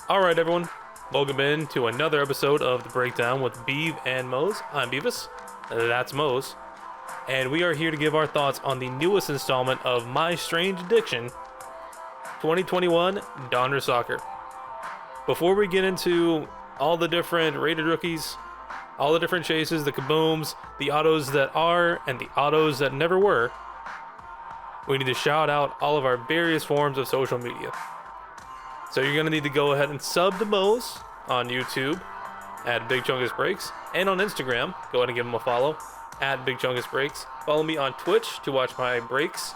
All right, everyone. Welcome in to another episode of The Breakdown with Beeve and Moes. I'm Beevis. That's Moes. And we are here to give our thoughts on the newest installment of My Strange Addiction 2021 Donruss Soccer. Before we get into all the different rated rookies, all the different chases, the kabooms, the autos that are, and the autos that never were, we need to shout out all of our various forms of social media. So you're going to need to go ahead and sub to Moes on YouTube at Big Chungus Breaks, and on Instagram, go ahead and give him a follow at Big Chungus Breaks. Follow me on Twitch to watch my breaks,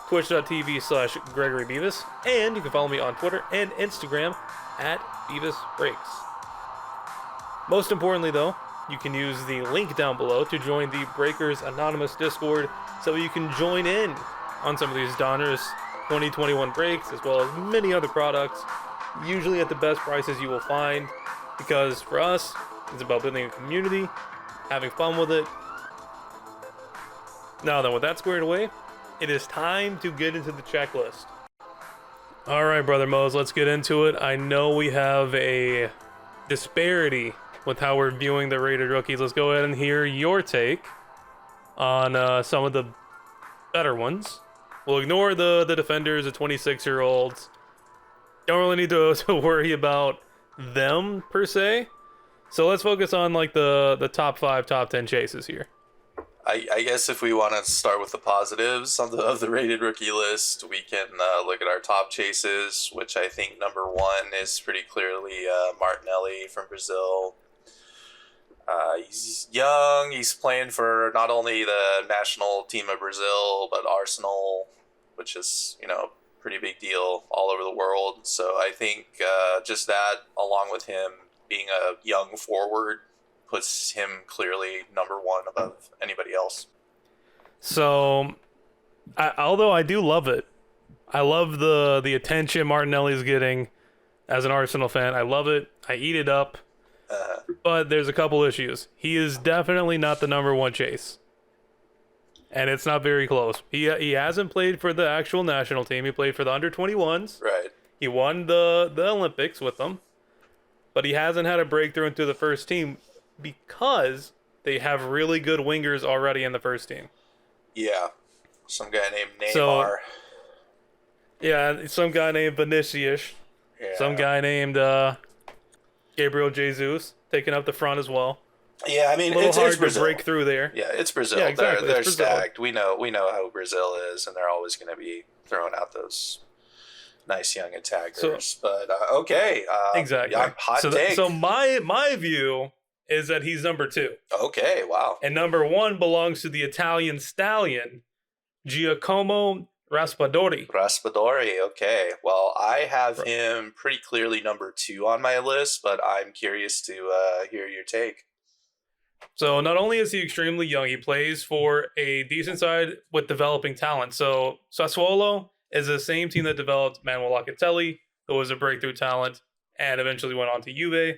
twitch.tv/Gregory Beevis, and you can follow me on Twitter and Instagram at Beevus Breaks. Most importantly though, you can use the link down below to join the Breakers Anonymous Discord so you can join in on some of these Donruss 2021 breaks, as well as many other products, usually at the best prices you will find, because for us, it's about building a community, having fun with it. Now then, with that squared away, it is time to get into the checklist. Alright, Brother Moes, let's get into it. I know we have a disparity with how we're viewing the rated rookies. Let's go ahead and hear your take on some of the better ones. We'll ignore the defenders, the 26-year-olds. Don't really need to worry about them, per se. So let's focus on like the top 5, top 10 chases here. I guess if we want to start with the positives of the rated rookie list, we can look at our top chases, which I think number 1 is pretty clearly Martinelli from Brazil. He's young. He's playing for not only the national team of Brazil, but Arsenal, which is, pretty big deal all over the world. So I think just that, along with him being a young forward, puts him clearly number 1 above anybody else. So, although I do love it, I love the attention Martinelli's getting as an Arsenal fan. I love it. I eat it up. But there's a couple issues. He is definitely not the number 1 chase. And it's not very close. He hasn't played for the actual national team. He played for the under-21s. Right. He won the Olympics with them. But he hasn't had a breakthrough into the first team because they have really good wingers already in the first team. Yeah. Some guy named Neymar. So, yeah, some guy named Vinicius. Yeah. Some guy named Gabriel Jesus taking up the front as well. Yeah, I mean, it's hard Brazil. to break through there. Yeah, it's Brazil. Yeah, exactly. They're It's Brazil. stacked. We know how Brazil is, and they're always going to be throwing out those nice young attackers. But okay, exactly. Yeah, hot take. So my view is that he's number 2. Okay, wow. And number 1 belongs to the Italian stallion, Giacomo Raspadori. Raspadori, okay. Well, I have him pretty clearly number 2 on my list, but I'm curious to hear your take. So not only is he extremely young, he plays for a decent side with developing talent. So Sassuolo is the same team that developed Manuel Locatelli, who was a breakthrough talent and eventually went on to Juve.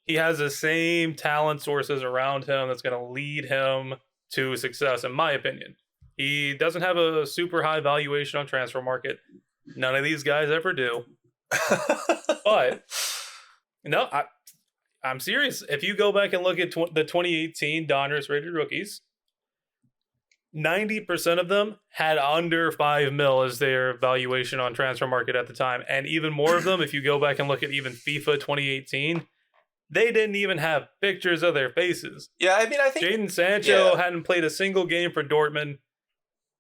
He has the same talent sources around him that's going to lead him to success, in my opinion. He doesn't have a super high valuation on transfer market. None of these guys ever do. But, no, I'm serious. If you go back and look at the 2018 Donruss rated rookies, 90% of them had under 5 mil as their valuation on transfer market at the time. And even more of them, if you go back and look at even FIFA 2018, they didn't even have pictures of their faces. Yeah, I mean, I think Jadon Sancho hadn't played a single game for Dortmund.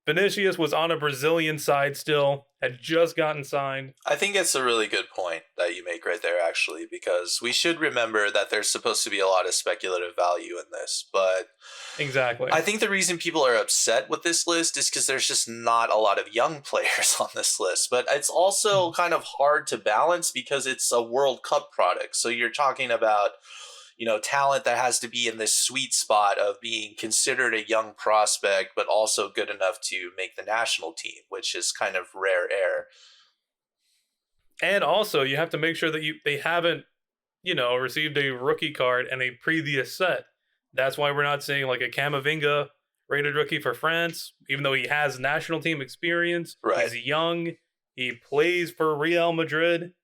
Vinicius was on a Brazilian side still, had just gotten signed. I think it's a really good point that you make right there, actually, because we should remember that there's supposed to be a lot of speculative value in this. But exactly, I think the reason people are upset with this list is because there's just not a lot of young players on this list. But it's also kind of hard to balance because it's a World Cup product. So you're talking about, talent that has to be in this sweet spot of being considered a young prospect, but also good enough to make the national team, which is kind of rare air. And also, you have to make sure that they haven't, received a rookie card in a previous set. That's why we're not seeing like a Camavinga rated rookie for France, even though he has national team experience. Right. He's young. He plays for Real Madrid.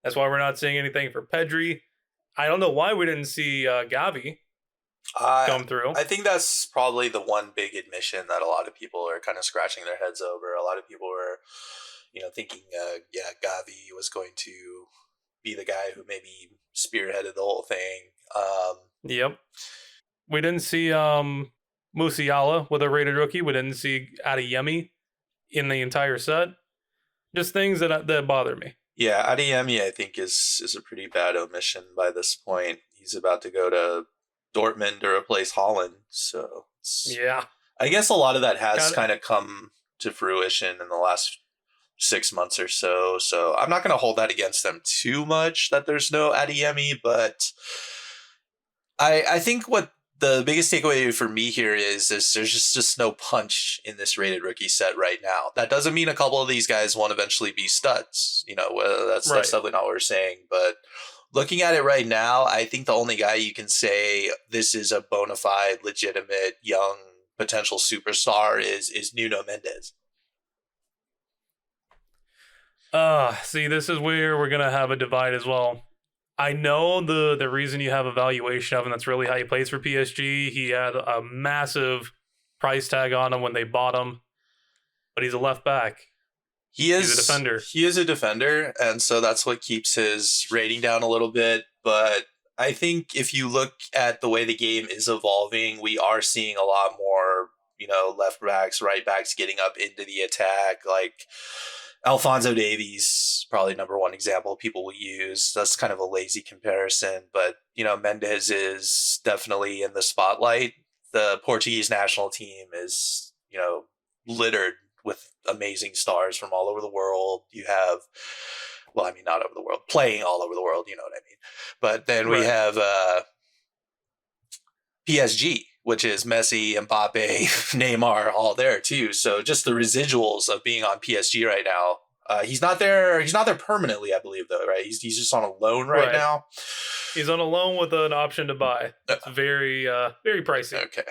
That's why we're not seeing anything for Pedri. I don't know why we didn't see Gavi come through. I think that's probably the one big admission that a lot of people are kind of scratching their heads over. A lot of people were, thinking, Gavi was going to be the guy who maybe spearheaded the whole thing. Yep. We didn't see Musiala with a rated rookie. We didn't see Adeyemi in the entire set. Just things that bother me. Yeah, Adeyemi, I think, is a pretty bad omission by this point. He's about to go to Dortmund to replace Holland. So, yeah. I guess a lot of that has kind of come to fruition in the last 6 months or so. So, I'm not going to hold that against them too much that there's no Adeyemi, but I think what the biggest takeaway for me here is there's just no punch in this rated rookie set right now. That doesn't mean a couple of these guys won't eventually be studs. That's definitely not what we're saying. But looking at it right now, I think the only guy you can say this is a bona fide, legitimate, young, potential superstar is Nuno Mendes. See, this is where we're going to have a divide as well. I know the reason you have a valuation of him, that's really how he plays for PSG. He had a massive price tag on him when they bought him, but he's a left back. He's a defender. He is a defender, and so that's what keeps his rating down a little bit. But I think if you look at the way the game is evolving, we are seeing a lot more, left backs, right backs getting up into the attack, like Alphonso Davies, probably number one example people will use. That's kind of a lazy comparison, but Mendes is definitely in the spotlight. The Portuguese national team is, littered with amazing stars from all over the world. You have, not over the world, playing all over the world, you know what I mean? But then we have PSG, which is Messi, Mbappe, Neymar, all there too. So just the residuals of being on PSG right now. He's not there. He's not there permanently, I believe, though, right? He's just on a loan right now. He's on a loan with an option to buy. It's very very pricey. Okay.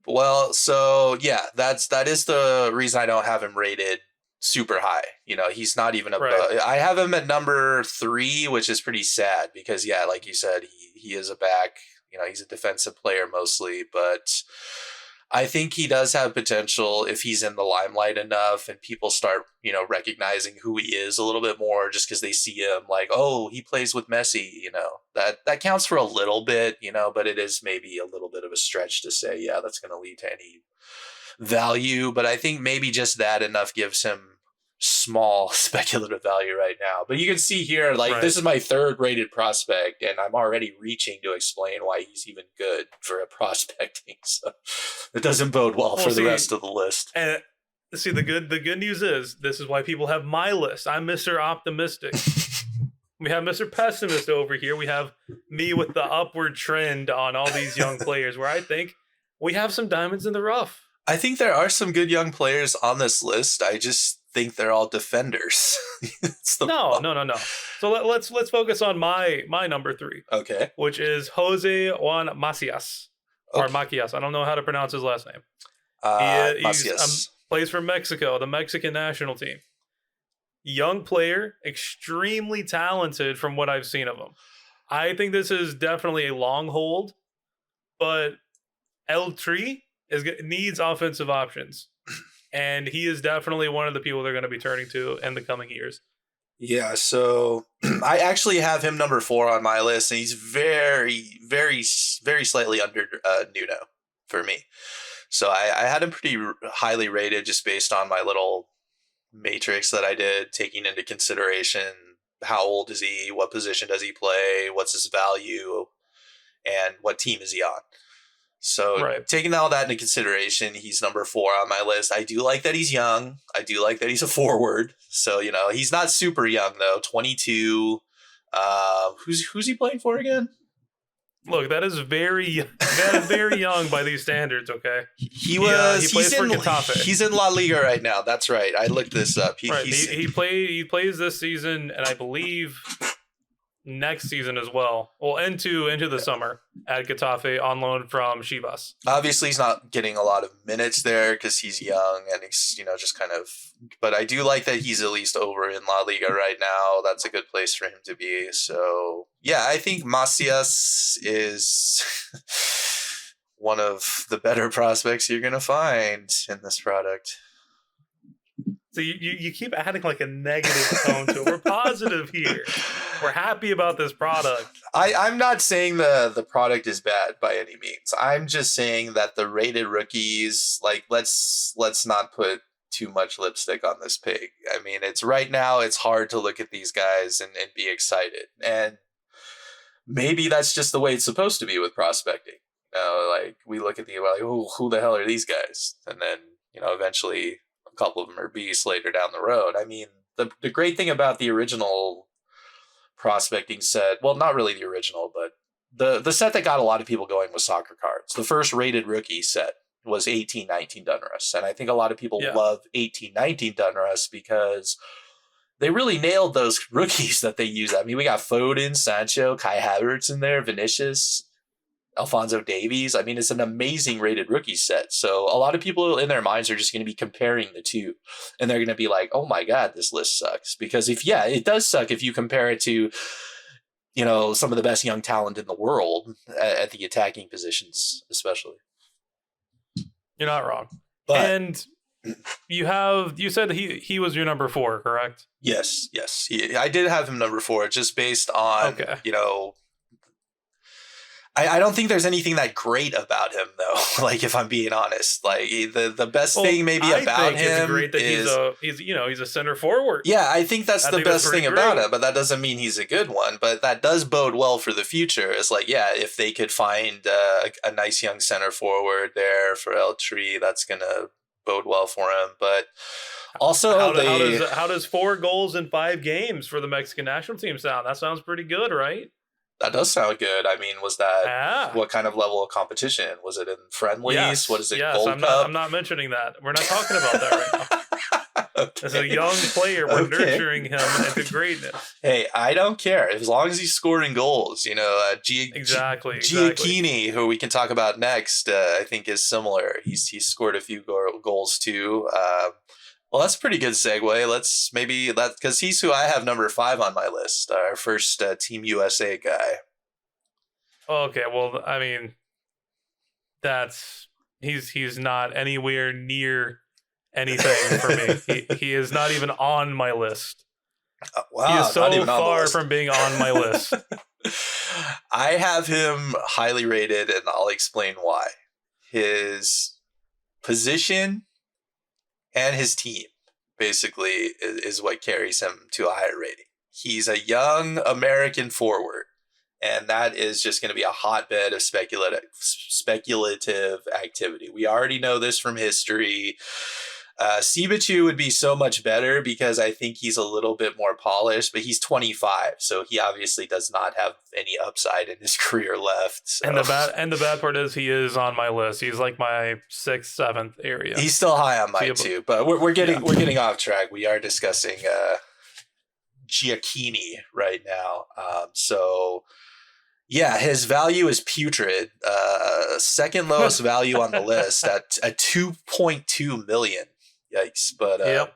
Well, so yeah, that is the reason I don't have him rated super high. He's not even above. I have him at number 3, which is pretty sad because, yeah, like you said, he is a back. He's a defensive player mostly, but I think he does have potential if he's in the limelight enough and people start, recognizing who he is a little bit more just because they see him like, oh, he plays with Messi, that counts for a little bit, but it is maybe a little bit of a stretch to say, yeah, that's going to lead to any value. But I think maybe just that enough gives him small speculative value right now. But you can see here, this is my 3rd rated prospect, and I'm already reaching to explain why he's even good for a prospecting. So it doesn't bode well for the rest of the list. And see, the good news is this is why people have my list. I'm Mr. Optimistic. We have Mr. Pessimist over here. We have me with the upward trend on all these young players, where I think we have some diamonds in the rough. I think there are some good young players on this list. I just think they're all defenders. No. So let's focus on my number 3. Okay. Which is Jose Juan Macias. Or Macias. I don't know how to pronounce his last name. Macias. Plays for Mexico, the Mexican national team. Young player, extremely talented from what I've seen of him. I think this is definitely a long hold, but El Tri needs offensive options. And he is definitely one of the people they're going to be turning to in the coming years. Yeah, so I actually have him number 4 on my list, and he's very, very, very slightly under Nuno for me. So I had him pretty highly rated just based on my little matrix that I did, taking into consideration how old is he, what position does he play, what's his value, and what team is he on. So taking all that into consideration, he's number 4 on my list. I do like that he's young. I do like that he's a forward. So, he's not super young, though. 22. Who's he playing for again? Look, that is very young by these standards, okay? He plays for Qatar. He's in La Liga right now. That's right. I looked this up. He plays this season, and I believe next season as well. Well, into the summer at Getafe on loan from Chivas. Obviously, he's not getting a lot of minutes there because he's young and he's, just kind of. But I do like that he's at least over in La Liga right now. That's a good place for him to be. So, yeah, I think Macias is one of the better prospects you're going to find in this product. So you keep adding like a negative tone to it. We're positive here. We're happy about this product. I'm not saying the product is bad by any means. I'm just saying that the rated rookies, like, let's not put too much lipstick on this pig. I mean, it's right now, it's hard to look at these guys and be excited. And maybe that's just the way it's supposed to be with prospecting. Like, we look at who the hell are these guys? And then, eventually a couple of them are beasts later down the road. I mean, the great thing about the original prospecting set, well, not really the original, but the set that got a lot of people going was soccer cards. The first rated rookie set was 18-19 Donruss. And I think a lot of people love 18-19 Donruss because they really nailed those rookies that they use. I mean, we got Foden, Sancho, Kai Havertz in there, Vinicius, Alphonso Davies. I mean, it's an amazing rated rookie set. So a lot of people in their minds are just going to be comparing the two. And they're going to be like, oh my God, this list sucks. Because it does suck if you compare it to, some of the best young talent in the world at the attacking positions, especially. You're not wrong. But, and you said that he was your number 4, correct? Yes. I did have him number 4 just based on, I don't think there's anything that great about him, though. Like, if I'm being honest, like the best thing maybe about him is he's a center forward. Yeah, I think that's the best thing about him, but that doesn't mean he's a good one. But that does bode well for the future. It's like, if they could find a nice young center forward there for El Tri, that's gonna bode well for him. But also, how does 4 goals in 5 games for the Mexican national team sound? That sounds pretty good, right? That does sound good. I mean, was that what kind of level of competition? Was it in friendlies? Yes, what is it? Yes, Gold Cup? I'm not mentioning that. We're not talking about that right now. Okay. As a young player, we're nurturing him into greatness. Hey, I don't care as long as he's scoring goals. Exactly. Giacchini, who we can talk about next, I think is similar. He's scored a few goals too. Well, that's a pretty good segue. Let's because he's who I have number 5 on my list. Our first Team USA guy. Okay, well, I mean, he's not anywhere near anything for me. He is not even on my list. Wow, he is so far from being on my list. I have him highly rated, and I'll explain why. His position and his team basically is what carries him to a higher rating. He's a young American forward, and that is just going to be a hotbed of speculative activity. We already know this from history. Sibachu would be so much better because I think he's a little bit more polished, but he's 25, so he obviously does not have any upside in his career left. So. And the bad part is he is on my list. He's like my 6th, 7th area. He's still high on mine too, but we're getting off track. We are discussing Giacchini right now. His value is putrid. Second lowest value on the list at 2.2 million. Yikes. But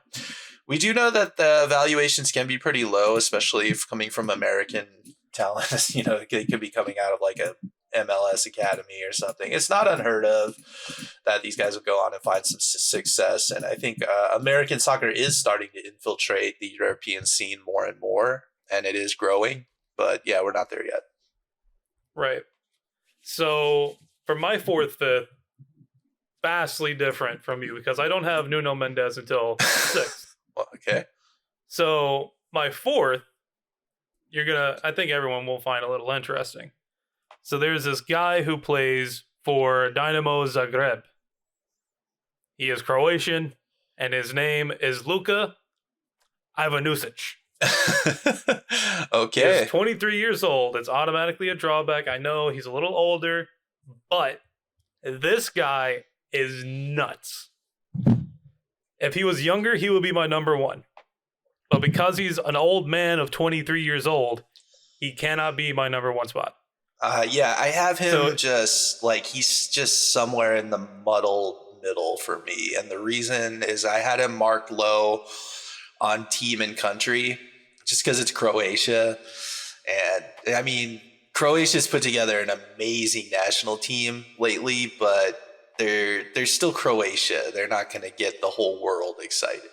we do know that the valuations can be pretty low, especially if coming from American talent. They could be coming out of like a MLS academy or something. It's not unheard of that these guys will go on and find some success. And I think American soccer is starting to infiltrate the European scene more and more, and it is growing. But we're not there yet. Right. So for my 4th, 5th, vastly different from you because I don't have Nuno Mendes until 6th. Well, okay. So my 4th, I think everyone will find a little interesting. So there's this guy who plays for Dynamo Zagreb. He is Croatian, and his name is Luka Ivanusic. Okay. He's 23 years old. It's automatically a drawback. I know he's a little older, but this guy is nuts. If he was younger, he would be my number 1. But because he's an old man of 23 years old, He cannot be my number one spot. Yeah, I have him So- just like he's just somewhere in the muddled middle for me. And the reason is I had him marked low on team and country just because it's Croatia. And I mean, Croatia's put together an amazing national team lately, but they're still Croatia. They're not going to get the whole world excited.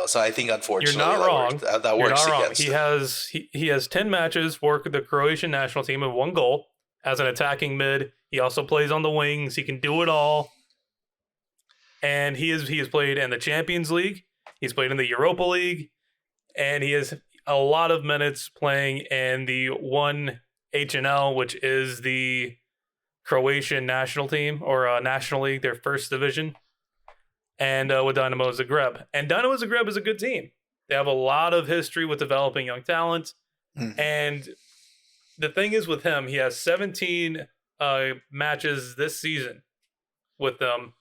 So I think unfortunately You're not wrong. That works against him. He has 10 matches for the Croatian national team and 1 goal as an attacking mid. He also plays on the wings. He can do it all. And he has played in the Champions League. He's played in the Europa League, and he has a lot of minutes playing in the 1HNL, which is the Croatian national team or National League, their first division. And with Dynamo Zagreb. And Dynamo Zagreb is a good team. They have a lot of history with developing young talent. And the thing is with him, he has 17 matches this season with them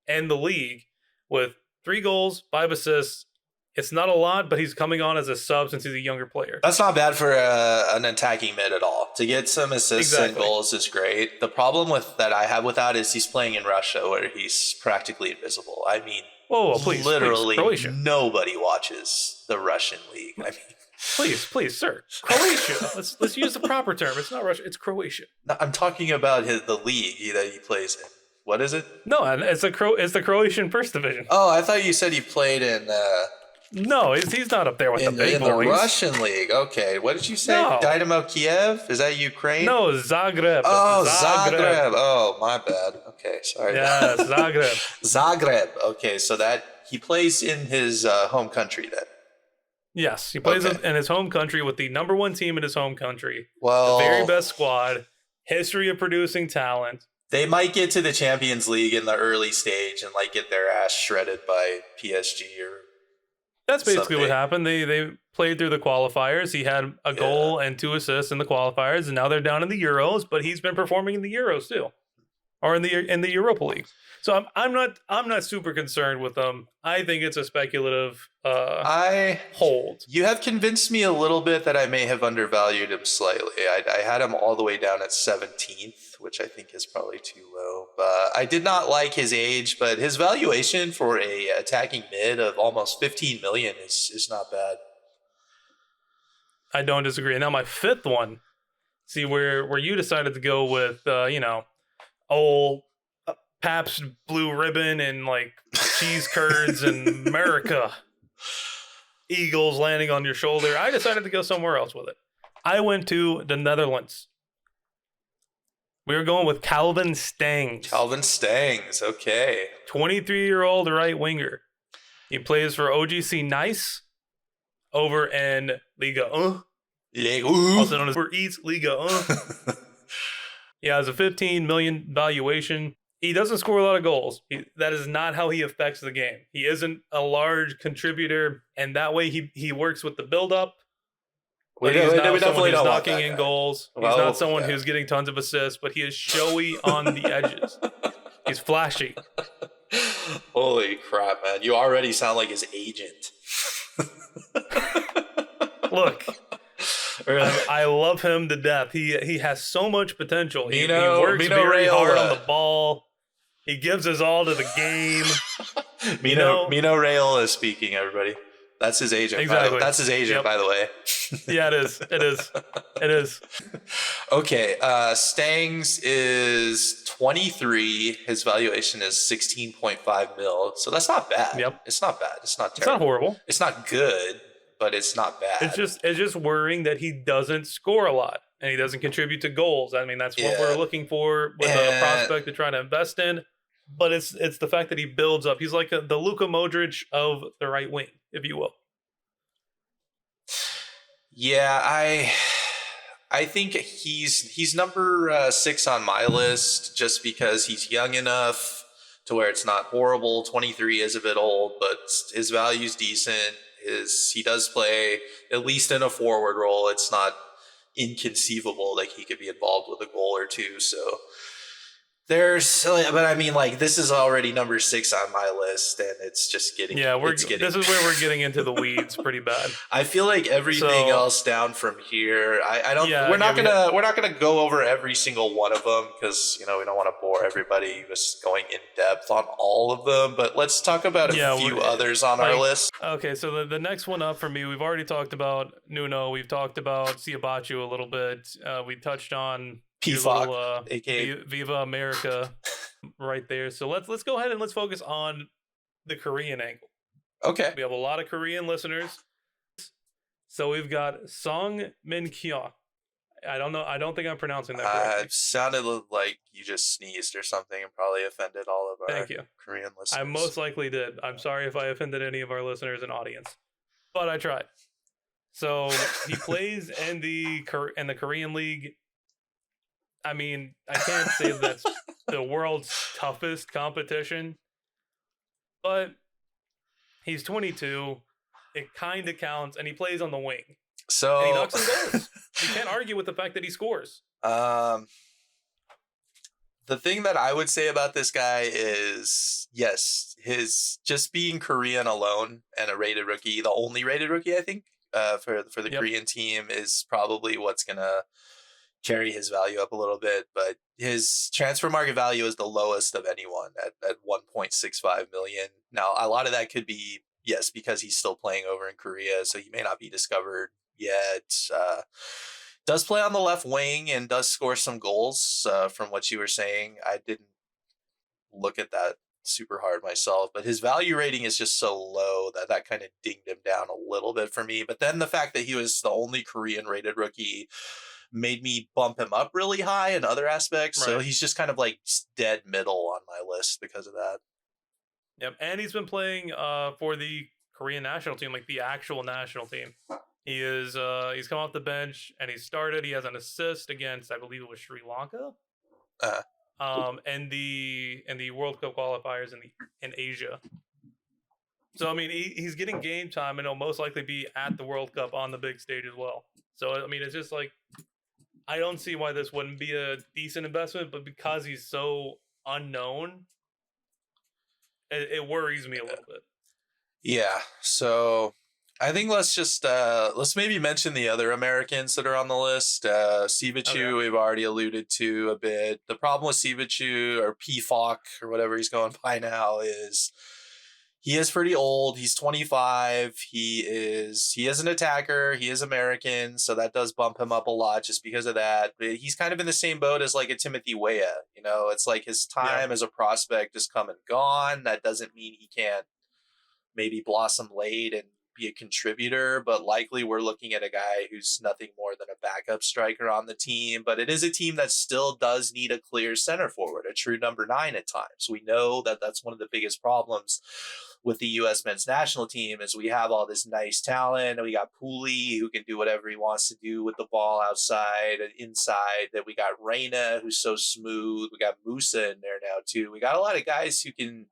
and the league with 3 goals, 5 assists. It's not a lot, but he's coming on as a sub since he's a younger player. That's not bad for an attacking mid at all. To get some assists and goals is great. The problem that I have with that is he's playing in Russia where he's practically invisible. I mean, literally nobody watches the Russian league. I mean, please, sir. Croatia. Let's use the proper term. It's not Russia. It's Croatia. No, I'm talking about the league that he plays in. What is it? No, it's the Croatian first division. Oh, I thought you said he played in. No, he's not up there with the big boys. In the Russian league. Okay, what did you say? No. Dynamo Kiev? Is that Ukraine? No, Zagreb. Oh, Zagreb. Oh, my bad. Okay, sorry. Yeah, Zagreb. Zagreb. Okay, so that he plays in his home country then. Yes, he plays in his home country with the number 1 team in his home country. Well, the very best squad, history of producing talent. They might get to the Champions League in the early stage and like get their ass shredded by PSG or. That's basically what happened. They played through the qualifiers. He had a goal and 2 assists in the qualifiers, and now they're down in the Euros. But he's been performing in the Euros too, or in the Europa League. So I'm not super concerned with them. I think it's a speculative hold. You have convinced me a little bit that I may have undervalued him slightly. I had him all the way down at 17th, which I think is probably too low. But I did not like his age, but his valuation for a attacking mid of almost 15 million is not bad. I don't disagree. Now my 5th one, see where you decided to go with old Pabst Blue Ribbon and like cheese curds and America Eagles landing on your shoulder. I decided to go somewhere else with it. I went to the Netherlands. We were going with Calvin Stengs. Calvin Stengs, okay. 23-year-old right winger. He plays for OGC Nice over in Liga 1. Also known as Uber Eats Liga 1. He has a 15 million valuation. He doesn't score a lot of goals. That is not how he affects the game. He isn't a large contributor, and that way he works with the build-up. We definitely don't want knocking in goals. He's not someone who's getting tons of assists, but he is showy on the edges. He's flashy. Holy crap, man. You already sound like his agent. Look, I love him to death. He has so much potential. He works very hard on the ball. He gives his all to the game. Mino Raiola is speaking, everybody. That's his agent. Exactly. That's his agent, by the way. Yeah, it is. It is. Okay, Stengs is 23. His valuation is 16.5 mil. So that's not bad. Yep. It's not bad. It's not terrible. It's not horrible. It's not good, but it's not bad. It's just worrying that he doesn't score a lot and he doesn't contribute to goals. I mean, that's what we're looking for with a prospect to try to invest in. But it's the fact that he builds up. He's like the Luka Modric of the right wing, if you will. Yeah, I think he's number 6 on my list just because he's young enough to where it's not horrible. 23 is a bit old, but his value's decent. He does play at least in a forward role. It's not inconceivable that he could be involved with a goal or two. So But I mean, like, this is already number 6 on my list, and it's just getting. Yeah, it's getting. this is where we're getting into the weeds pretty bad. I feel like everything So else down from here. I don't. yeah, We're not we gonna go over every single one of them because we don't want to bore everybody just going in depth on all of them. But let's talk about a few others on our list. Okay, so the next one up for me, we've already talked about Nuno. We've talked about Siabachu a little bit. We touched on PFOC, aka Viva America, right there. So let's go ahead and let's focus on the Korean angle. Okay. We have a lot of Korean listeners. So we've got Song Min Kyo. I don't know. I don't think I'm pronouncing that correctly. It sounded like you just sneezed or something and probably offended all of our Korean listeners. I most likely did. I'm sorry if I offended any of our listeners and audience, but I tried. So he plays in the Korean League. I mean, I can't say that's the world's toughest competition, but he's 22. It kind of counts, and he plays on the wing. So and he knocks in goals. You can't argue with the fact that he scores. The thing that I would say about this guy is, yes, his just being Korean alone and a rated rookie, the only rated rookie, I think, for the Korean team is probably what's gonna carry his value up a little bit. But his transfer market value is the lowest of anyone at 1.65 million. Now, a lot of that could be, yes, because he's still playing over in Korea, so he may not be discovered yet. Does play on the left wing and does score some goals, from what you were saying. I didn't look at that super hard myself, but his value rating is just so low that kind of dinged him down a little bit for me. But then the fact that he was the only Korean rated rookie made me bump him up really high in other aspects. Right. So he's just kind of like dead middle on my list because of that. Yep, and he's been playing for the Korean national team, like the actual national team. He's come off the bench and he started. He has an assist against, I believe it was Sri Lanka. And the World Cup qualifiers in Asia. So I mean, he's getting game time, and he'll most likely be at the World Cup on the big stage as well. So I mean, it's just like, I don't see why this wouldn't be a decent investment, but because he's so unknown, it worries me a little bit. Yeah. So I think let's maybe mention the other Americans that are on the list. Sivachu, we've already alluded to a bit. The problem with Sivachu, or PFOC, or whatever he's going by now, is he is pretty old. He's 25. He is an attacker. He is American, so that does bump him up a lot just because of that. But he's kind of in the same boat as like a Timothy Weah. It's like his time as a prospect is come and gone. That doesn't mean he can't maybe blossom late and be a contributor, but likely we're looking at a guy who's nothing more than a backup striker on the team. But it is a team that still does need a clear center forward, a true number 9 at times. We know that that's one of the biggest problems with the U.S. men's national team is we have all this nice talent. We got Pooley, who can do whatever he wants to do with the ball outside and inside. Then we got Reyna, who's so smooth. We got Musa in there now too. We got a lot of guys who can,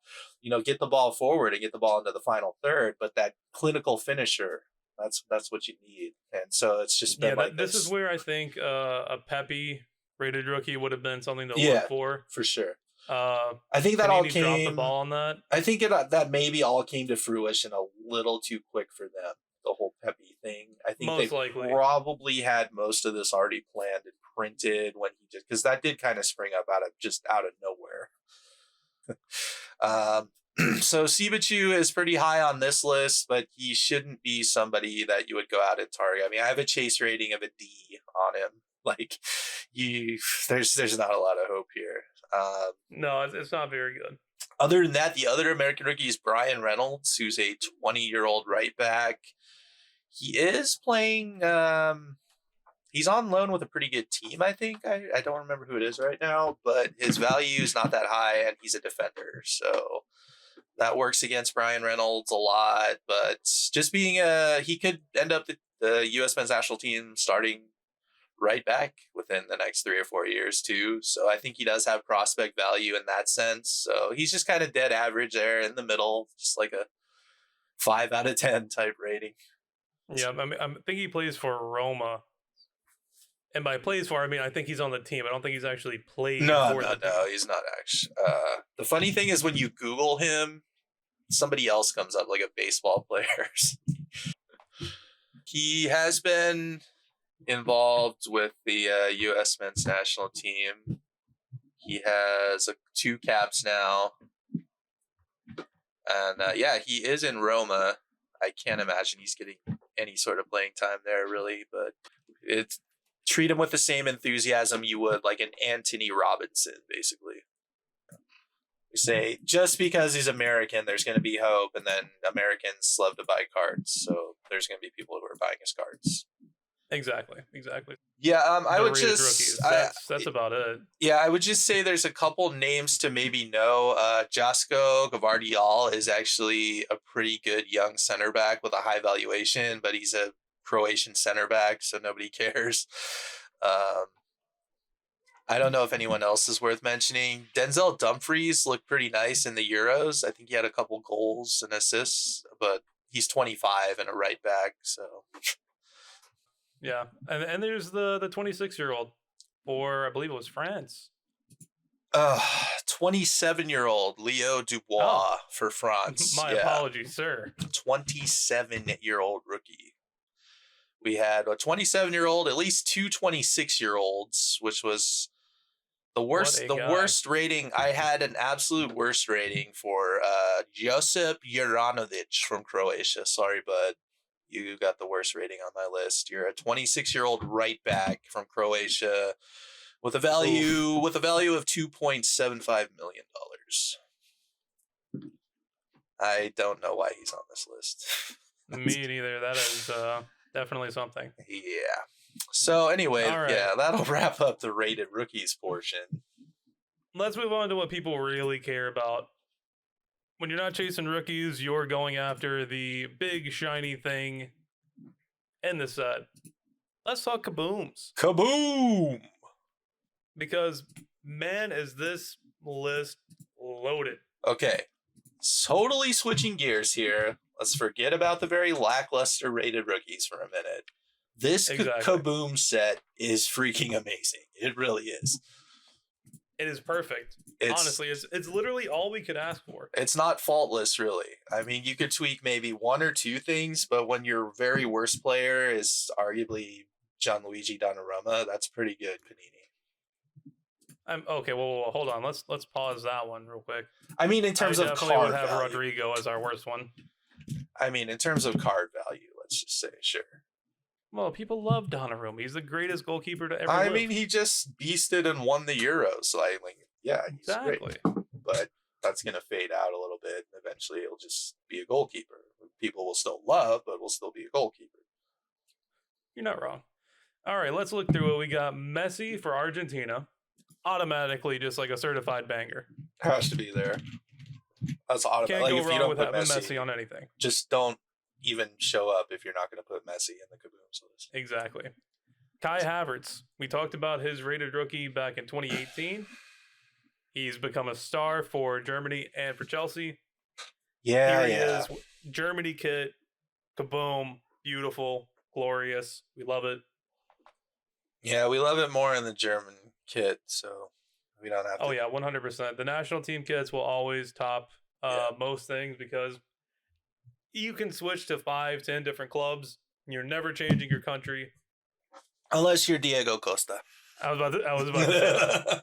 get the ball forward and get the ball into the final third. But that clinical finisher, that's what you need. And so it's just been like this. This is where I think a Pepe rated rookie would have been something to look for sure. I think that all came. Dropped the ball on that. I think that maybe all came to fruition a little too quick for them. The whole Pepe thing. I think most likely probably had most of this already planned and printed when he did, because that did kind of spring up out of nowhere. So Sivachu is pretty high on this list, but he shouldn't be somebody that you would go out and target. I mean, I have a chase rating of a D on him. Like, there's not a lot of hope here. No, it's not very good. Other than that, the other American rookie is Brian Reynolds, who's a 20-year-old right back. He is playing. He's on loan with a pretty good team, I think. I don't remember who it is right now, but his value is not that high, and he's a defender, so that works against Brian Reynolds a lot. But just being he could end up the U.S. men's national team starting right back within the next 3 or 4 years too. So I think he does have prospect value in that sense. So he's just kind of dead average there in the middle, just like a 5 out of 10 type rating. Yeah, I think he plays for Roma. And by plays for, I mean I think he's on the team. I don't think he's actually played No, for no, the team. no, he's not actually. The funny thing is when you Google him, somebody else comes up, like a baseball player. He has been involved with the U.S. men's national team. He has 2 caps now. And yeah, he is in Roma. I can't imagine he's getting any sort of playing time there, really. But treat him with the same enthusiasm you would like an Anthony Robinson, basically. You say, just because he's American, there's going to be hope. And then Americans love to buy cards. So there's going to be people who are buying his cards. Exactly. Yeah, I would Rated just... rookies. That's about it. Yeah, I would just say there's a couple names to maybe know. Josko Gvardiol is actually a pretty good young center back with a high valuation, but he's a Croatian center back, so nobody cares. I don't know if anyone else is worth mentioning. Denzel Dumfries looked pretty nice in the Euros. I think he had a couple goals and assists, but he's 25 and a right back, so... Yeah, and there's the 26-year-old for, I believe it was France. 27-year-old Leo Dubois for France. My apologies, sir. 27-year-old rookie. We had a 27-year-old, at least 2 26-year-olds, which was the worst. The worst rating. I had an absolute worst rating for Josip Juranovic from Croatia. Sorry, bud. You got the worst rating on my list. You're a 26-year-old right back from Croatia with a value of $2.75 million. I don't know why he's on this list. Me neither. That is definitely something. Yeah. So anyway, right. Yeah, that'll wrap up the rated rookies portion. Let's move on to what people really care about. When you're not chasing rookies, you're going after the big shiny thing in the set. Let's talk Kabooms. Kaboom! Because, man, is this list loaded. Okay, totally switching gears here. Let's forget about the very lackluster rated rookies for a minute. This Kaboom set is freaking amazing. It really is. It is perfect. Honestly, it's literally all we could ask for. It's not faultless, really. I mean, you could tweak maybe 1 or 2 things, but when your very worst player is arguably Gianluigi Donnarumma, that's pretty good, Panini. Okay, well, hold on. Let's pause that one real quick. I mean, in terms of card would have value. Rodrigo as our worst one. I mean, in terms of card value, let's just say, sure. Well, people love Donnarumma. He's the greatest goalkeeper to ever live. I mean, he just beasted and won the Euros. So yeah, he's great. But that's going to fade out a little bit. Eventually, he'll just be a goalkeeper. People will still love, but will still be a goalkeeper. You're not wrong. All right, let's look through it. We got Messi for Argentina. Automatically, just like a certified banger. Has to be there. That's automatic. Can't go wrong with having Messi on anything. Just don't even show up if you're not going to put Messi in the Kaboom list. Exactly. Kai Havertz. We talked about his rated rookie back in 2018. He's become a star for Germany and for Chelsea. Yeah, Here he is. Germany kit. Kaboom. Beautiful. Glorious. We love it. Yeah, we love it more in the German kit, so we don't have to. Oh, yeah, 100%. The national team kits will always top most things because you can switch to 5-10 different clubs. And you're never changing your country. Unless you're Diego Costa. I was about to say that.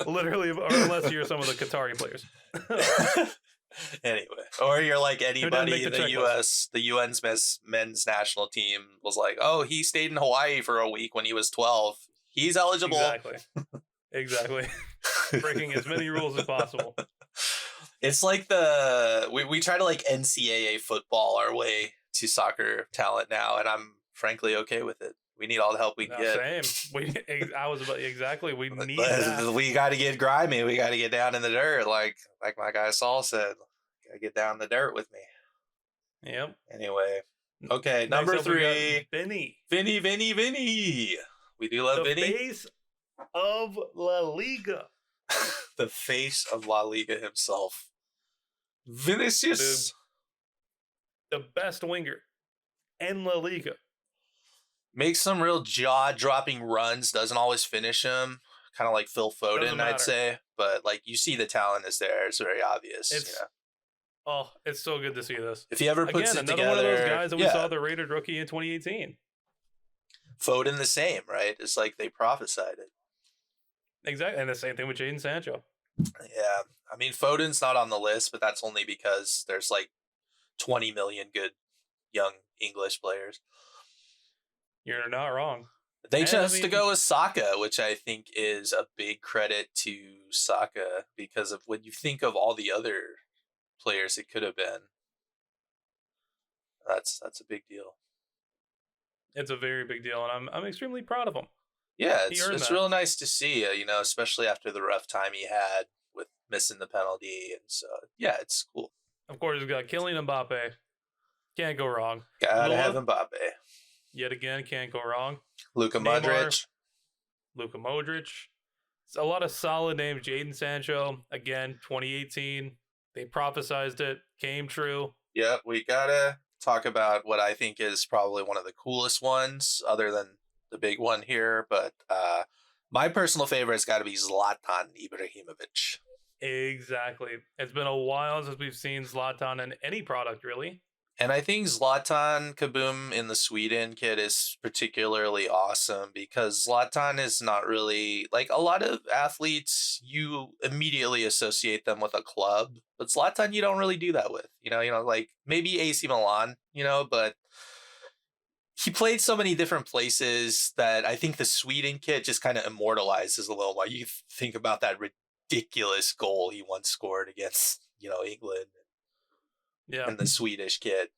Literally, or unless you're some of the Qatari players. Anyway, or you're like anybody in the UN's men's national team was like, oh, he stayed in Hawaii for a week when he was 12. He's eligible. Exactly. Breaking as many rules as possible. It's like we try to like NCAA football our way to soccer talent now, and I'm frankly okay with it. We need all the help we can get. Same. We need that. We got to get grimy. We got to get down in the dirt, like my guy Saul said. Got to get down in the dirt with me. Yep. Anyway, okay, number 3, Vinny. We do love Vinny. The face of La Liga. The face of La Liga himself. Vinicius. The best winger in La Liga. Makes some real jaw-dropping runs. Doesn't always finish them. Kind of like Phil Doesn't Foden, I'd matter. say. But like you see, the talent is there. It's very obvious. It's oh, it's so good to see this. If he ever puts Again, it another one of those together, guys that we saw the rated rookie in 2018. Foden the same, right? It's like they prophesied it. Exactly, and the same thing with Jadon Sancho. Yeah, I mean Foden's not on the list, but that's only because there's like 20 million good young English players. You're not wrong. They And, chose to go with Saka, which I think is a big credit to Saka because of when you think of all the other players it could have been. That's a big deal. It's a very big deal, and I'm extremely proud of him. Yeah, He it's earned that. real nice to see, especially after the rough time he had with missing the penalty, and so yeah, it's cool. Of course, we've got Kylian Mbappe. Can't go wrong. Gotta Lula, have Mbappe. yet again, can't go wrong. Luka Neymar. Modric. Luka Modric. It's a lot of solid names. Jadon Sancho, again, 2018. They prophesized it, came true. Yep, we gotta talk about what I think is probably one of the coolest ones, other than the big one here. But my personal favorite's got to be Zlatan Ibrahimovic. Exactly. It's been a while since we've seen Zlatan in any product, really. And I think Zlatan Kaboom in the Sweden kit is particularly awesome because Zlatan is not really like a lot of athletes. You immediately associate them with a club, but Zlatan you don't really do that with. Like maybe AC Milan, but he played so many different places that I think the Sweden kit just kind of immortalizes a little while. You think about that ridiculous goal he once scored against, England. Yeah. And the Swedish kid,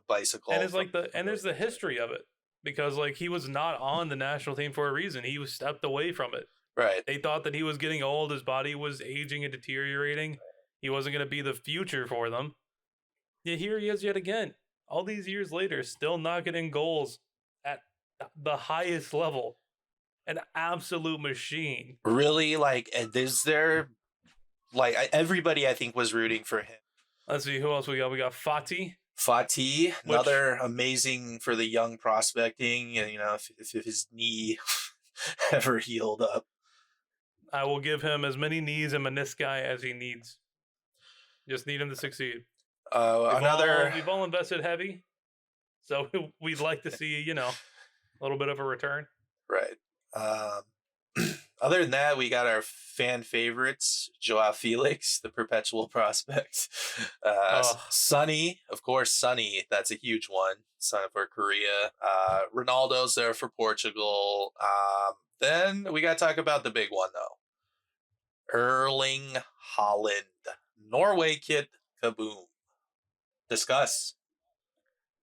bicycle. And it's like there's the history of it because like he was not on the national team for a reason. He was stepped away from it. Right. They thought that he was getting old. His body was aging and deteriorating. He wasn't going to be the future for them. Yet here he is yet again. All these years later, still knocking in goals at the highest level. An absolute machine. Really, everybody I think was rooting for him. Let's see, who else we got? We got Fati. Another amazing for the young prospecting. If his knee ever healed up. I will give him as many knees and menisci as he needs. Just need him to succeed. We've all invested heavy, so we'd like to see, a little bit of a return. Right. Other than that, we got our fan favorites, Joao Felix, the perpetual prospect. Sonny, of course, Sonny, that's a huge one. Son for Korea. Ronaldo's there for Portugal. Then we got to talk about the big one, though. Erling Haaland. Norway kid, Kaboom. Discuss.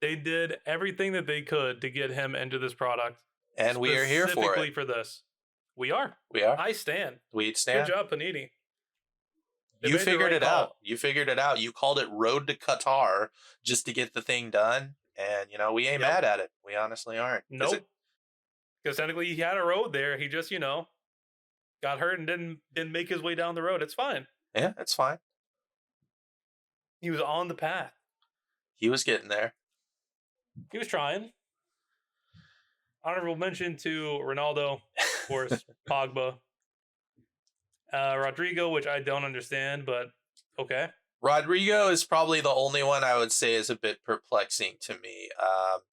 They did everything that they could to get him into this product. And we are here for it. Specifically for this. We are. I stand. We stand. Good job, Panini. You figured it out. You figured it out. You called it Road to Qatar just to get the thing done. And, we ain't mad at it. We honestly aren't. Nope. Because technically he had a road there. He just, got hurt and didn't make his way down the road. It's fine. Yeah, it's fine. He was on the path. He was getting there. He was trying. Honorable mention to Ronaldo, of course, Pogba. Rodrigo, which I don't understand, but okay. Rodrigo is probably the only one I would say is a bit perplexing to me.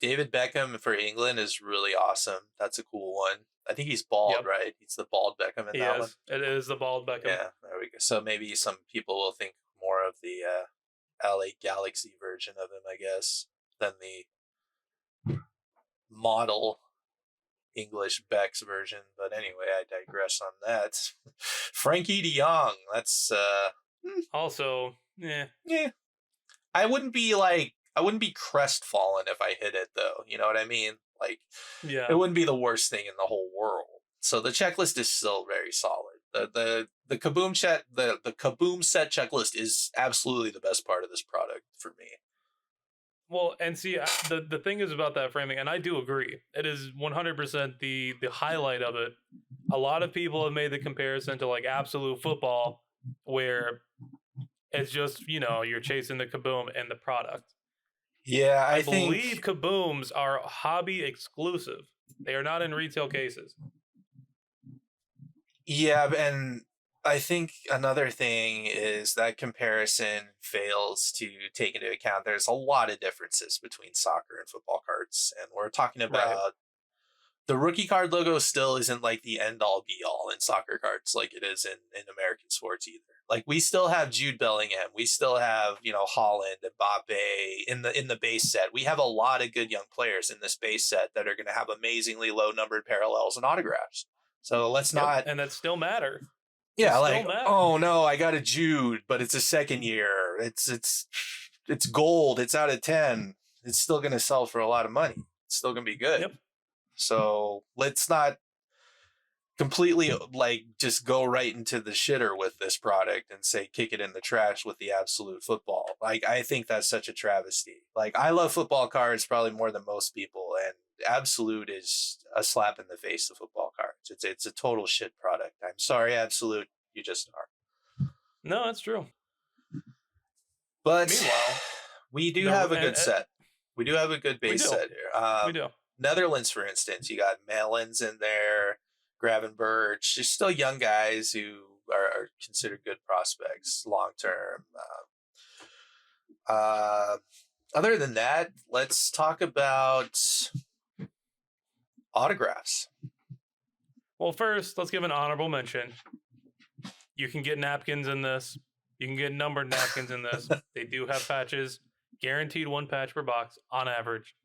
David Beckham for England is really awesome. That's a cool one. I think he's bald, right? He's the bald Beckham in that one. It is the bald Beckham. Yeah, there we go. So maybe some people will think more of the LA Galaxy version of him, I guess, than the model English Beck's version. But anyway, I digress on that. Frankie de Jong. That's also, yeah. I wouldn't be crestfallen if I hit it, though. You know what I mean? It wouldn't be the worst thing in the whole world. So the checklist is still very solid. The Kaboom the Kaboom set checklist is absolutely the best part of this product for me. Well, and see, the thing is about that framing, and I do agree, it is 100% the highlight of it. A lot of people have made the comparison to absolute football, where it's just you're chasing the Kaboom and the product. Yeah, I I believe think. Kabooms are hobby exclusive. They are not in retail cases. Yeah, and I think another thing is that comparison fails to take into account there's a lot of differences between soccer and football cards. And we're talking Right. about the rookie card logo still isn't like the end all be all in soccer cards like it is in American sports either. Like we still have Jude Bellingham, we still have, Holland, Mbappe in the base set. We have a lot of good young players in this base set that are going to have amazingly low numbered parallels and autographs. So let's Yep. not. And that still matter. They Yeah, still like, matter. oh no, I got a Jude, but it's a second year. It's gold. It's out of 10. It's still going to sell for a lot of money. It's still going to be good. Yep. So let's not completely like just go right into the shitter with this product and say kick it in the trash with the absolute football. Like I think that's such a travesty. Like I love football cards probably more than most people, and absolute is a slap in the face of football cards. It's a total shit product. I'm sorry, absolute, you just are. No, that's true. But Meanwhile, we do have a good and set. We do have a good we base do. set here. We do. Netherlands, for instance, you got Melons in there, Gravenberch, just still young guys who are considered good prospects long term. Other than that, let's talk about autographs. Well, first, let's give an honorable mention. You can get napkins in this. You can get numbered napkins in this. They do have patches. Guaranteed one patch per box on average.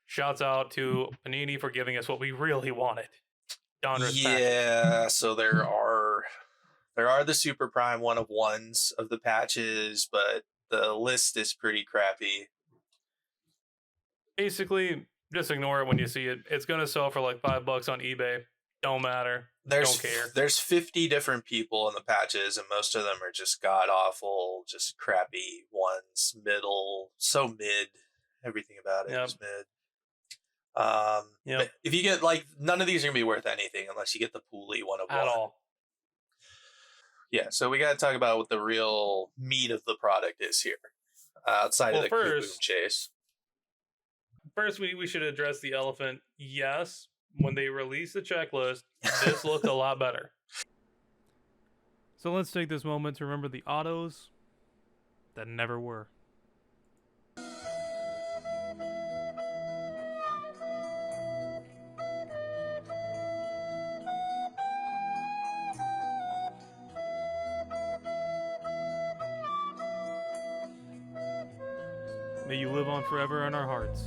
Shouts out to Panini for giving us what we really wanted. Donruss patches. So there are the super prime one of ones of the patches, but the list is pretty crappy. Basically, just ignore it when you see it. It's gonna sell for like $5 on eBay. Don't matter. Don't care. There's 50 different people in the patches, and most of them are just god awful, just crappy ones, so mid. Everything about it is mid. But if you get like, none of these are gonna be worth anything unless you get the Pooley one of At one. all. Yeah, so we got to talk about what the real meat of the product is here, outside of the Kaboom chase. First, we should address the elephant. Yes, when they released the checklist, this looked a lot better. So let's take this moment to remember the autos that never were. May you live on forever in our hearts.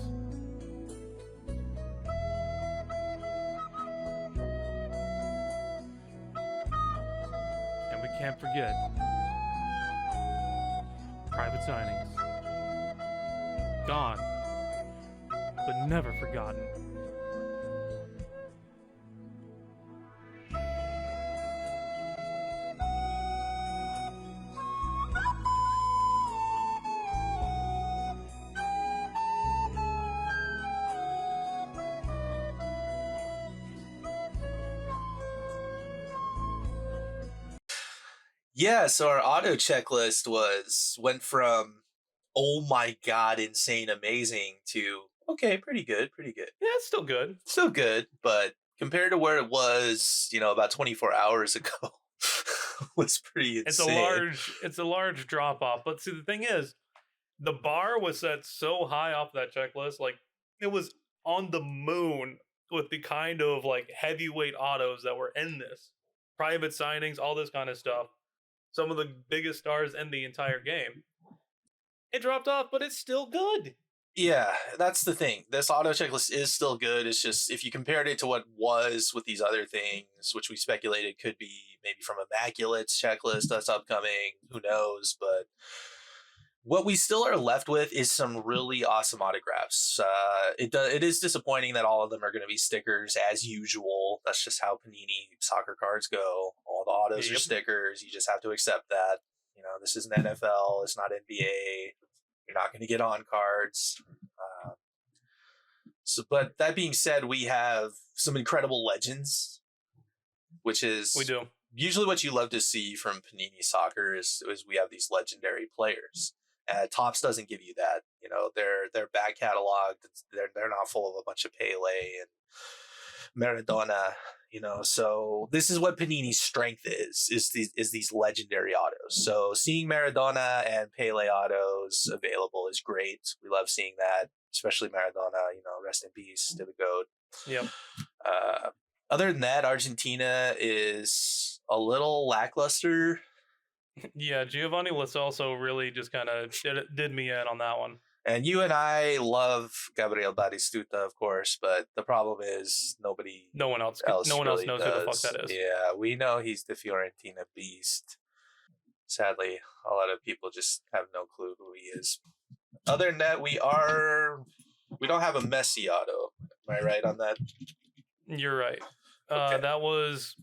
And we can't forget private signings. Gone, but never forgotten. Yeah, so our auto checklist went from oh my god, insane, amazing to okay, pretty good. Yeah, it's still good. Still good, but compared to where it was, about 24 hours ago, was pretty insane. It's a large drop off. But see, the thing is, the bar was set so high off that checklist, like it was on the moon with the kind of like heavyweight autos that were in this. Private signings, all this kind of stuff. Some of the biggest stars in the entire game. It dropped off, but it's still good. Yeah, that's the thing. This auto checklist is still good. It's just if you compared it to what was with these other things, which we speculated could be maybe from Immaculate's checklist that's upcoming, who knows? But what we still are left with is some really awesome autographs. It is disappointing that all of them are going to be stickers as usual. That's just how Panini soccer cards go. All the autos are stickers. You just have to accept that. This isn't NFL. It's not NBA. You're not going to get on cards. But that being said, we have some incredible legends, which is we do. Usually what you love to see from Panini Soccer is we have these legendary players. Topps doesn't give you that. Their back catalog, they're not full of a bunch of Pele and Maradona. So this is what Panini's strength is these legendary autos. So seeing Maradona and Pele autos available is great. We love seeing that, especially Maradona. Rest in peace to the GOAT. Yep. Other than that, Argentina is a little lackluster. Yeah, Giovanni Lo Celso really just kind of did me in on that one. And you and I love Gabriel Batistuta, of course, but the problem is no one else knows who the fuck that is. Yeah, we know he's the Fiorentina beast. Sadly, a lot of people just have no clue who he is. Other than that, we don't have a Messi auto. Am I right on that? You're right. Okay. That was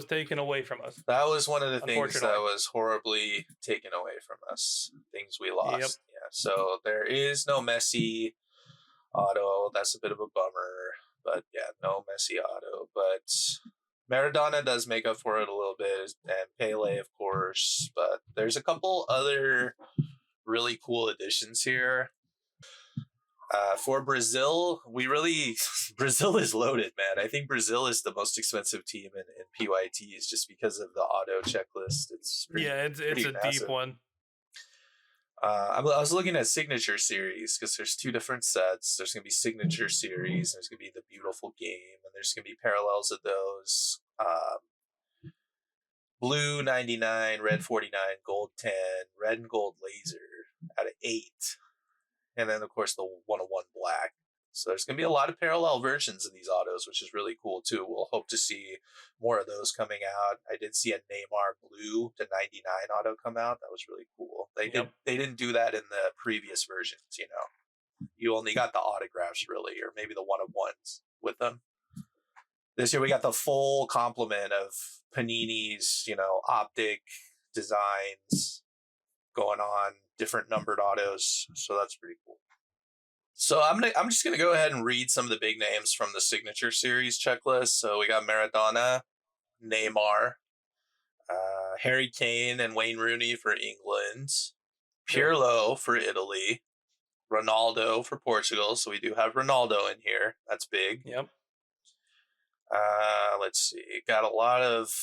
taken away from us. That was one of the things that was horribly taken away from us. Things we lost. Yep. Yeah. So there is no Messi auto. That's a bit of a bummer. But yeah, no Messi auto. But Maradona does make up for it a little bit, and Pele, of course. But there's a couple other really cool additions here. For Brazil, Brazil is loaded, man. I think Brazil is the most expensive team in PYTs just because of the auto checklist. It's a massive. deep one. I was looking at Signature Series because there's two different sets. There's going to be Signature Series, there's going to be the Beautiful Game, and there's going to be parallels of those. Blue 99, red 49, gold 10, red and gold laser out of 8. And then, of course, the 101 black. So there's going to be a lot of parallel versions of these autos, which is really cool, too. We'll hope to see more of those coming out. I did see a Neymar blue to 99 auto come out. That was really cool. They didn't do that in the previous versions, You only got the autographs, really, or maybe the one-of-ones with them. This year, we got the full complement of Panini's, optic designs going on, different numbered autos. So that's pretty cool. So I'm just gonna go ahead and read some of the big names from the Signature Series checklist. So we got Maradona, Neymar, Harry Kane and Wayne Rooney for England, Pirlo for Italy, Ronaldo for Portugal. So we do have Ronaldo in here. That's big. Yep. Let's see. Got a lot of.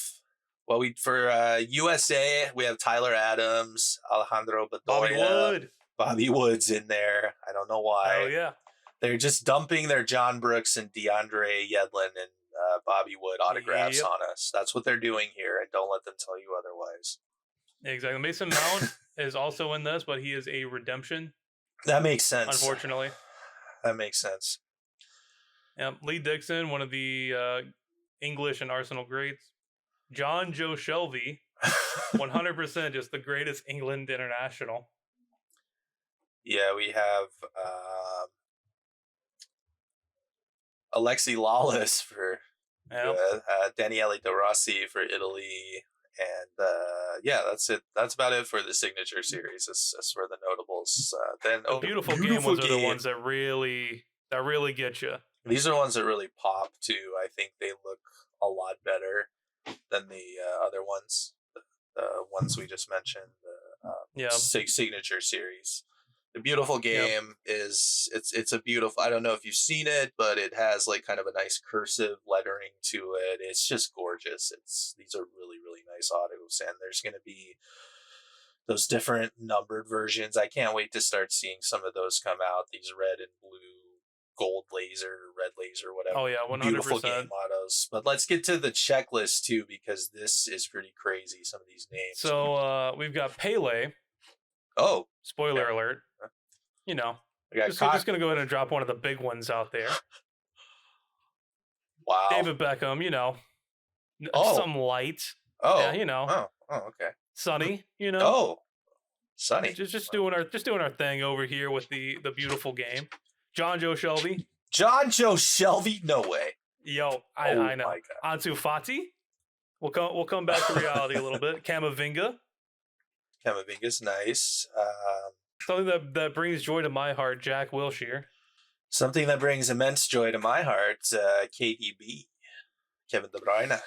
Well, for USA, we have Tyler Adams, Alejandro Bedoya, Bobby Wood's in there. I don't know why. Oh, yeah. They're just dumping their John Brooks and DeAndre Yedlin and Bobby Wood autographs on us. That's what they're doing here, and don't let them tell you otherwise. Exactly. Mason Mount is also in this, but he is a redemption. That makes sense. Unfortunately. That makes sense. Lee Dixon, one of the English and Arsenal greats. John Joe Shelby, 100% just the greatest England international. Yeah, we have Alexi Lawless for Daniele De Rossi for Italy, and that's it. That's about it for the Signature Series. As for the notables, then beautiful game ones are the ones that really get you. These are the ones that really pop too. I think they look a lot better than the other ones, the ones we just mentioned. Signature Series. The Beautiful Game is it's a beautiful. I don't know if you've seen it, but it has like kind of a nice cursive lettering to it. It's just gorgeous. These are really, really nice autos, and there's going to be those different numbered versions. I can't wait to start seeing some of those come out. These red and blue, gold laser, red laser, whatever. Oh yeah, 100%. Beautiful Game autos. But let's get to the checklist too, because this is pretty crazy. Some of these names. So we've got Pele. Oh, spoiler alert. Just going to go ahead and drop one of the big ones out there. Wow. David Beckham, some light. Oh. Yeah, Oh, okay. Sonny, Oh, Sonny. Just doing our thing over here with the Beautiful Game. John Joe Shelby. John Joe Shelby? No way. Yo, I know. Ansu Fati. We'll come back to reality a little bit. Camavinga's nice. Something that brings joy to my heart, Jack Wilshere. Something that brings immense joy to my heart, KDB, Kevin De Bruyne.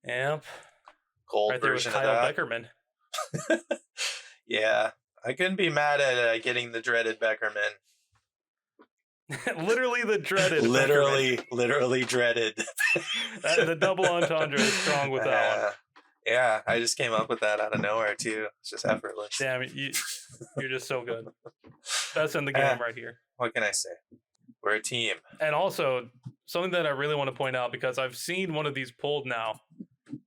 Yep. Gold right there with version Kyle of that. Beckerman. Yeah. I couldn't be mad at getting the dreaded Beckerman. Literally the dreaded literally dreaded. The double entendre is strong with that one. Yeah, I just came up with that out of nowhere too. It's just effortless. Damn it, you're just so good. Best in the game right here. What can I say? We're a team. And also, something that I really want to point out, because I've seen one of these pulled now,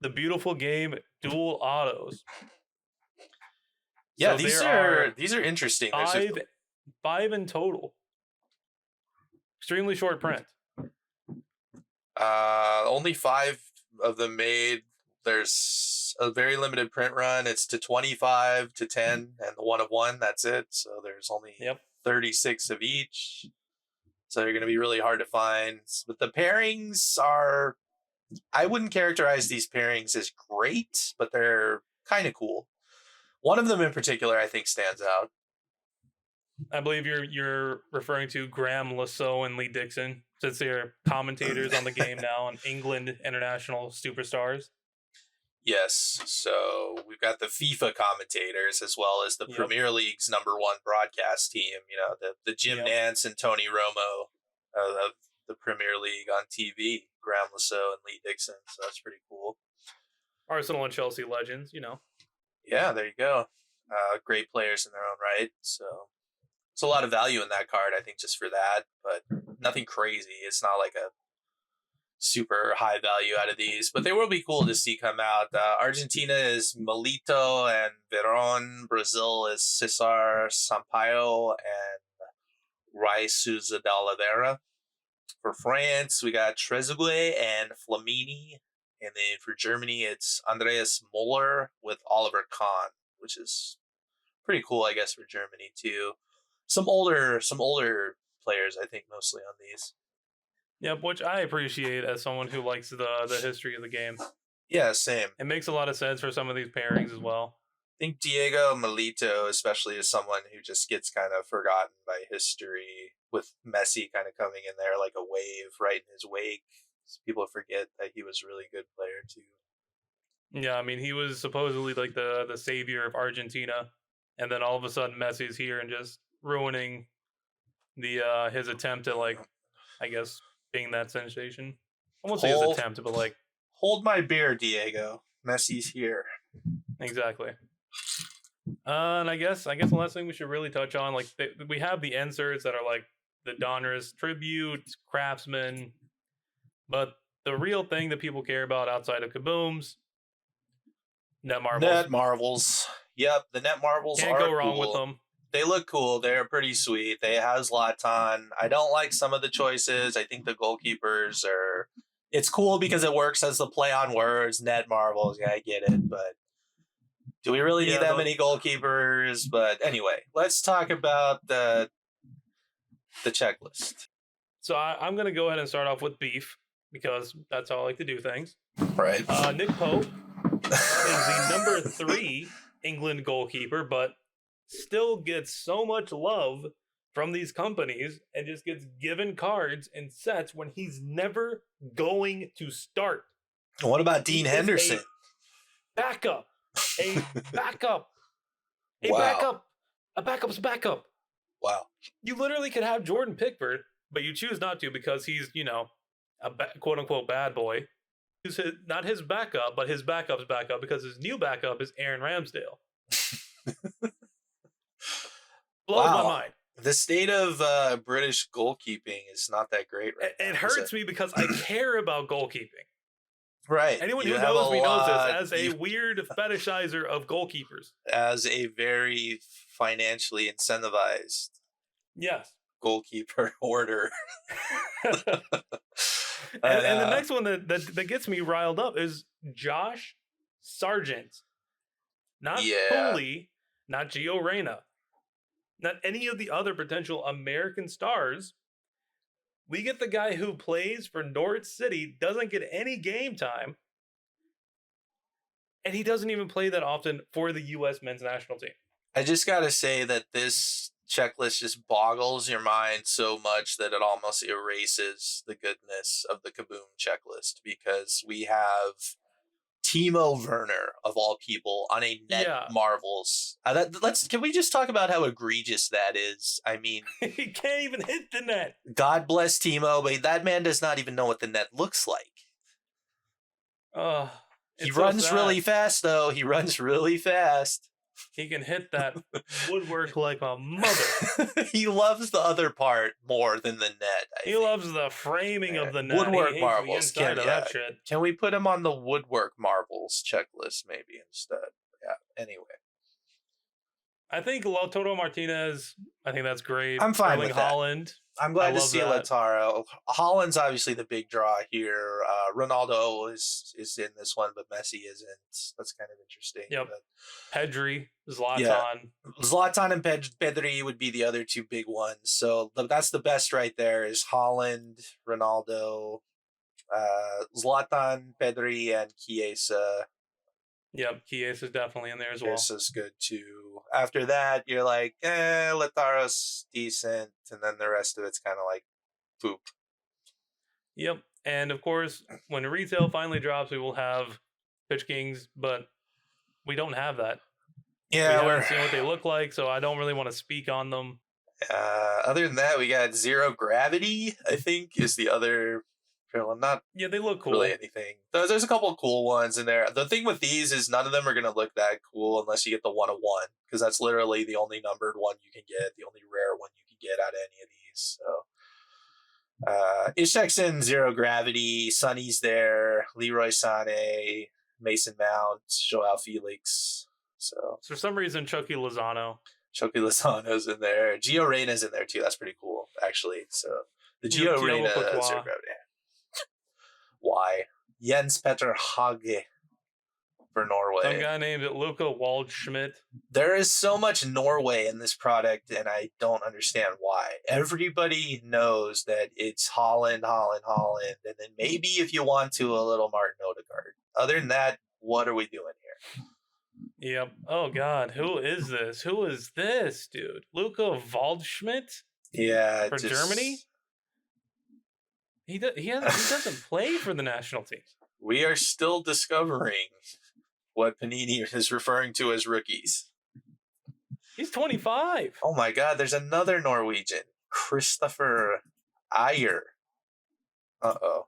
the beautiful game Dual Autos. Yeah, so these are interesting. Five in total. Extremely short print. Only 5 of them made. There's a very limited print run. It's to 25 to 10 and the 1 of 1. That's it. So there's only 36 of each. So they're going to be really hard to find. But the pairings are, I wouldn't characterize these pairings as great, but they're kind of cool. One of them in particular, I think, stands out. I believe you're referring to Graham Lasso and Lee Dixon, since they're commentators on the game now and England international superstars. Yes, so we've got the FIFA commentators as well as the Premier League's #1 broadcast team. You know, the Jim Nance and Tony Romo of the Premier League on TV, Graham Lasso and Lee Dixon. So that's pretty cool. Arsenal and Chelsea legends, you know. Yeah, there you go. Great players in their own right. So it's a lot of value in that card, I think, just for that, but nothing crazy. It's not like a super high value out of these, but they will be cool to see come out. Argentina is Milito and Veron. Brazil is Cesar Sampaio and Raizuza de Oliveira. For France, we got Trezeguet and Flamini. And then for Germany, it's Andreas Muller with Oliver Kahn, which is pretty cool, I guess, for Germany too. Some older players, I think, mostly on these. Yeah, which I appreciate as someone who likes the history of the game. Yeah, same. It makes a lot of sense for some of these pairings as well. I think Diego Milito, especially, is someone who just gets kind of forgotten by history, with Messi kind of coming in there like a wave right in his wake. So people forget that he was a really good player too. Yeah, I mean, he was supposedly like the savior of Argentina, and then all of a sudden Messi's here and just ruining the his attempt at, like, I guess, being that sensation. I won't say his attempt, but like, hold my beer, Diego. Messi's here. Exactly. And I guess the last thing we should really touch on, like, we have the inserts that are like the Donruss tribute, craftsman, but the real thing that people care about outside of Kabooms, net marbles. Net marbles. Yep, the net marbles can't go wrong with them. They look cool. They're pretty sweet. They have Zlatan. I don't like some of the choices. I think the goalkeepers are... It's cool because it works as the play on words, net marbles. Yeah, I get it, but do we really need that many goalkeepers? But anyway, let's talk about the checklist. So I'm going to go ahead and start off with beef, because that's how I like to do things. Right. Nick Pope is the number 3 England goalkeeper, but still gets so much love from these companies and just gets given cards and sets when he's never going to start. What about Dean Henderson? A backup. A backup's backup. Wow. You literally could have Jordan Pickford, but you choose not to because he's, you know, a quote-unquote bad boy. Not his backup, but his backup's backup, because his new backup is Aaron Ramsdale. Blows my mind. The state of British goalkeeping is not that great right now. It hurts me because I care about goalkeeping. Right. Anyone who knows me knows this as a weird fetishizer of goalkeepers. As a very financially incentivized goalkeeper order. And the next one that gets me riled up is Josh Sargent. Not Foley, not Gio Reyna, not any of the other potential American stars. We get the guy who plays for Norwich City, doesn't get any game time, and he doesn't even play that often for the U.S. men's national team. I just got to say that this checklist just boggles your mind so much that it almost erases the goodness of the Kaboom checklist, because we have Timo Werner of all people on a net Marvels. Can we just talk about how egregious that is? I mean, he can't even hit the net. God bless Timo, but that man does not even know what the net looks like. He runs really fast, though. He runs really fast. He can hit that woodwork like a mother. He loves the other part more than the net. He loves the framing of the net. Woodwork marbles. Can we put him on the woodwork marbles checklist maybe instead? Yeah. Anyway. I think Lautaro Martinez, I think that's great. I'm fine with that. Holland. I'm glad to see Lautaro. Holland's obviously the big draw here. Ronaldo is in this one, but Messi isn't. That's kind of interesting. Yep. Pedri, Zlatan. Yeah. Zlatan and Pedri would be the other two big ones. So that's the best right there is Holland, Ronaldo, Zlatan, Pedri, and Chiesa. Yep, Chiesa is definitely in there as well. Chiesa's good too. After that, you're like, Lautaro's decent, and then the rest of it's kind of like poop. Yep, and of course, when retail finally drops, we will have Pitch Kings, but we don't have that. Yeah, we haven't seen what they look like, so I don't really want to speak on them. Other than that, we got Zero Gravity, I think, is the other. Yeah, they look cool. Really anything. There's a couple of cool ones in there. The thing with these is none of them are going to look that cool unless you get the 1/1, because that's literally the only numbered one you can get, the only rare one you can get out of any of these. So, Ishak's in Zero Gravity, Sonny's there, Leroy Sané, Mason Mount, Joao Felix. So for some reason, Chucky Lozano's in there. Gio Reyna's in there too. That's pretty cool, actually. So the Gio Reyna Zero Gravity. Why? Jens Petter Hage for Norway. Some guy named Luca Waldschmidt. There is so much Norway in this product, and I don't understand why. Everybody knows that it's Holland, and then maybe if you want to, a little Martin Odegaard. Other than that, what are we doing here? Yep. Oh, God. Who is this? Who is this, dude? Luca Waldschmidt? Yeah. For Germany? He doesn't play for the national team. We are still discovering what Panini is referring to as rookies. He's 25. Oh my God, there's another Norwegian, Christopher Ayer. Uh-oh.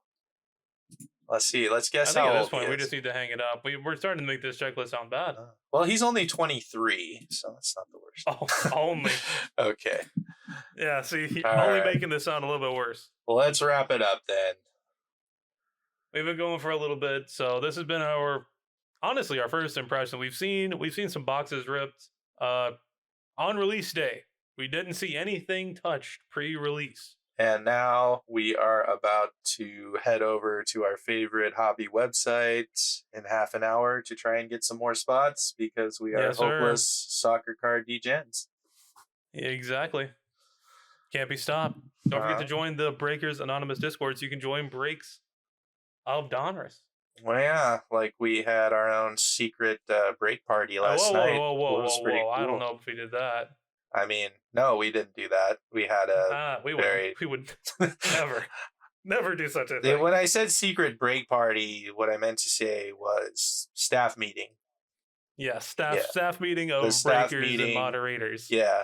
Let's see. Let's guess how old at this point, we just need to hang it up. We're starting to make this checklist sound bad. Well, he's only 23, so that's not the worst. Oh, only. Okay. Yeah, see, only making this sound a little bit worse. Well, let's wrap it up then. We've been going for a little bit, so this has been our first impression. We've seen some boxes ripped on release day. We didn't see anything touched pre-release. And now we are about to head over to our favorite hobby website in half an hour to try and get some more spots because we are hopeless soccer card degens. Exactly. Can't be stopped. Don't forget to join the Breakers Anonymous Discord so you can join breaks of Donruss. Well, yeah, like we had our own secret break party last night. Whoa. Cool. I don't know if we did that. I mean, no, we didn't do that. We had we would never do such a thing. When I said secret break party, what I meant to say was staff meeting. Yeah, staff meeting of breakers and moderators. Yeah,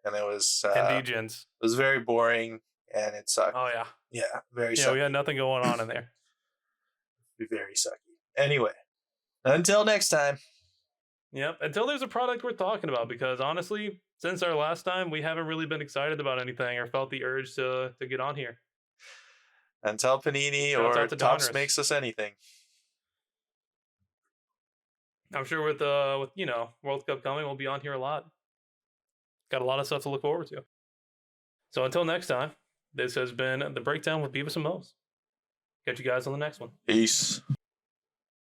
and it was and degens. It was very boring, and it sucked. Oh yeah, very. Yeah, sucky. We had nothing going on in there. Very sucky. Anyway, until next time. Yep, until there's a product worth talking about, because honestly, since our last time, we haven't really been excited about anything or felt the urge to get on here. Until Panini or Topps makes us anything. I'm sure with World Cup coming, we'll be on here a lot. Got a lot of stuff to look forward to. So until next time, this has been The Breakdown with Beevus and Moes. Catch you guys on the next one. Peace.